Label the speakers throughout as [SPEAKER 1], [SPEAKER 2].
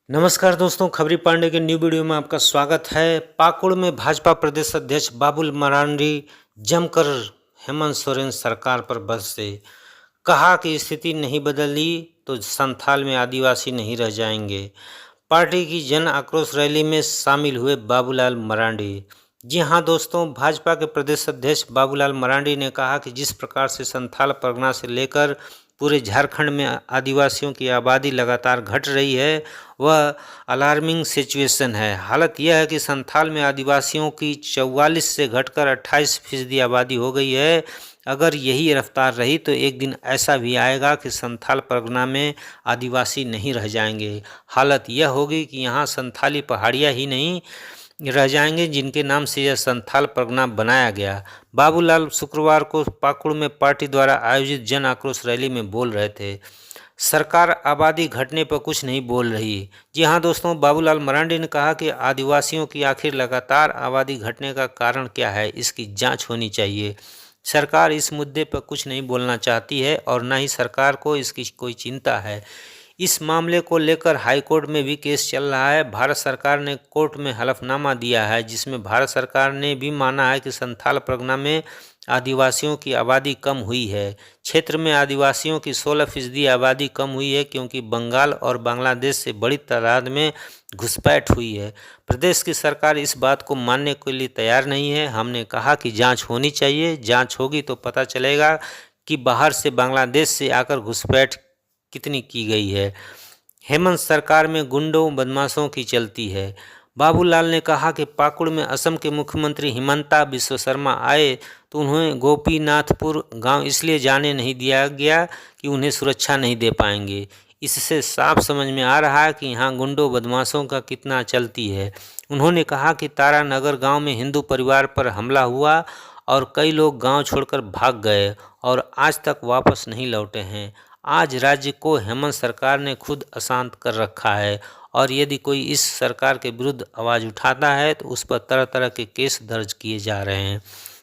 [SPEAKER 1] नमस्कार दोस्तों, खबरी पांडे के न्यू वीडियो में आपका स्वागत है। पाकुड़ में भाजपा प्रदेश अध्यक्ष बाबुल मरांडी जमकर हेमंत सोरेन सरकार पर बरसे। कहा कि स्थिति नहीं बदली तो संथाल में आदिवासी नहीं रह जाएंगे। पार्टी की जन आक्रोश रैली में शामिल हुए बाबूलाल मरांडी। जी हां दोस्तों, भाजपा के प्रदेश अध्यक्ष बाबूलाल मरांडी ने कहा कि जिस प्रकार से संथाल परगना से लेकर पूरे झारखंड में आदिवासियों की आबादी लगातार घट रही है, वह अलार्मिंग सिचुएशन है। हालत यह है कि संथाल में आदिवासियों की 44 से घटकर 28% आबादी हो गई है। अगर यही रफ्तार रही तो एक दिन ऐसा भी आएगा कि संथाल परगना में आदिवासी नहीं रह जाएंगे। हालत यह होगी कि यहाँ संथाली पहाड़ियाँ ही नहीं रह जाएंगे जिनके नाम से यह संथाल परगना बनाया गया। बाबूलाल शुक्रवार को पाकुड़ में पार्टी द्वारा आयोजित जन आक्रोश रैली में बोल रहे थे। सरकार आबादी घटने पर कुछ नहीं बोल रही। जी हाँ दोस्तों, बाबूलाल मरांडी ने कहा कि आदिवासियों की आखिर लगातार आबादी घटने का कारण क्या है, इसकी जांच होनी चाहिए। सरकार इस मुद्दे पर कुछ नहीं बोलना चाहती है और न ही सरकार को इसकी कोई चिंता है। इस मामले को लेकर हाईकोर्ट में भी केस चल रहा है। भारत सरकार ने कोर्ट में हलफनामा दिया है जिसमें भारत सरकार ने भी माना है कि संथाल परगना में आदिवासियों की आबादी कम हुई है। क्षेत्र में आदिवासियों की 16% आबादी कम हुई है क्योंकि बंगाल और बांग्लादेश से बड़ी तादाद में घुसपैठ हुई है। प्रदेश की सरकार इस बात को मानने के लिए तैयार नहीं है। हमने कहा कि जांच होनी चाहिए, जांच होगी तो पता चलेगा कि बाहर से बांग्लादेश से आकर घुसपैठ कितनी की गई है। हेमंत सरकार में गुंडों बदमाशों की चलती है। बाबूलाल ने कहा कि पाकुड़ में असम के मुख्यमंत्री हिमंता बिस्वा शर्मा आए तो उन्हें गोपीनाथपुर गांव इसलिए जाने नहीं दिया गया कि उन्हें सुरक्षा नहीं दे पाएंगे। इससे साफ समझ में आ रहा है कि यहाँ गुंडों बदमाशों का कितना चलती है। उन्होंने कहा कि तारानगर गांव में हिंदू परिवार पर हमला हुआ और कई लोग गांव छोड़कर भाग गए और आज तक वापस नहीं लौटे हैं। आज राज्य को हेमंत सरकार ने खुद अशांत कर रखा है और यदि कोई इस सरकार के विरुद्ध आवाज़ उठाता है तो उस पर तरह तरह के केस दर्ज किए जा रहे हैं।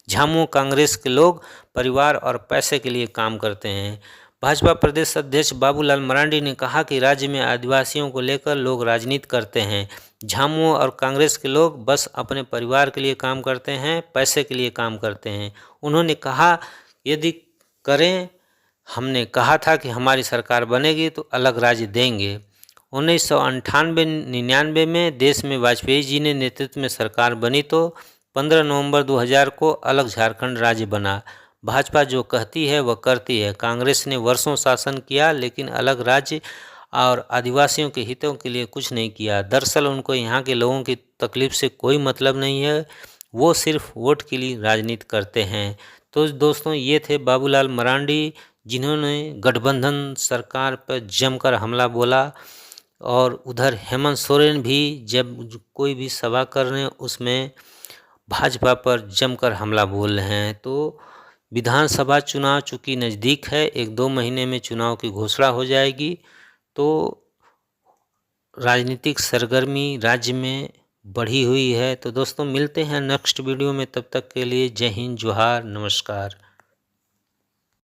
[SPEAKER 1] झामुमो कांग्रेस के लोग परिवार और पैसे के लिए काम करते हैं। भाजपा प्रदेश अध्यक्ष बाबूलाल मरांडी ने कहा कि राज्य में आदिवासियों को लेकर लोग राजनीति करते हैं। झामुमो और कांग्रेस के लोग बस अपने परिवार के लिए काम करते हैं, पैसे के लिए काम करते हैं। उन्होंने कहा यदि करें, हमने कहा था कि हमारी सरकार बनेगी तो अलग राज्य देंगे। 1998-99 में देश में वाजपेयी जी ने नेतृत्व में सरकार बनी तो 15 नवंबर 2000 को अलग झारखंड राज्य बना। भाजपा जो कहती है वह करती है। कांग्रेस ने वर्षों शासन किया लेकिन अलग राज्य और आदिवासियों के हितों के लिए कुछ नहीं किया। दरअसल उनको यहाँ के लोगों की तकलीफ से कोई मतलब नहीं है, वो सिर्फ वोट के लिए राजनीति करते हैं। तो दोस्तों, ये थे बाबूलाल मरांडी जिन्होंने गठबंधन सरकार पर जमकर हमला बोला और उधर हेमंत सोरेन भी जब कोई भी सभा कर रहे हैं उसमें भाजपा पर जमकर हमला बोल रहे हैं। तो विधानसभा चुनाव चूँकि नज़दीक है, 1-2 महीने में चुनाव की घोषणा हो जाएगी, तो राजनीतिक सरगर्मी राज्य में बढ़ी हुई है। तो दोस्तों, मिलते हैं नेक्स्ट वीडियो में, तब तक के लिए जय हिंद, जोहार, नमस्कार।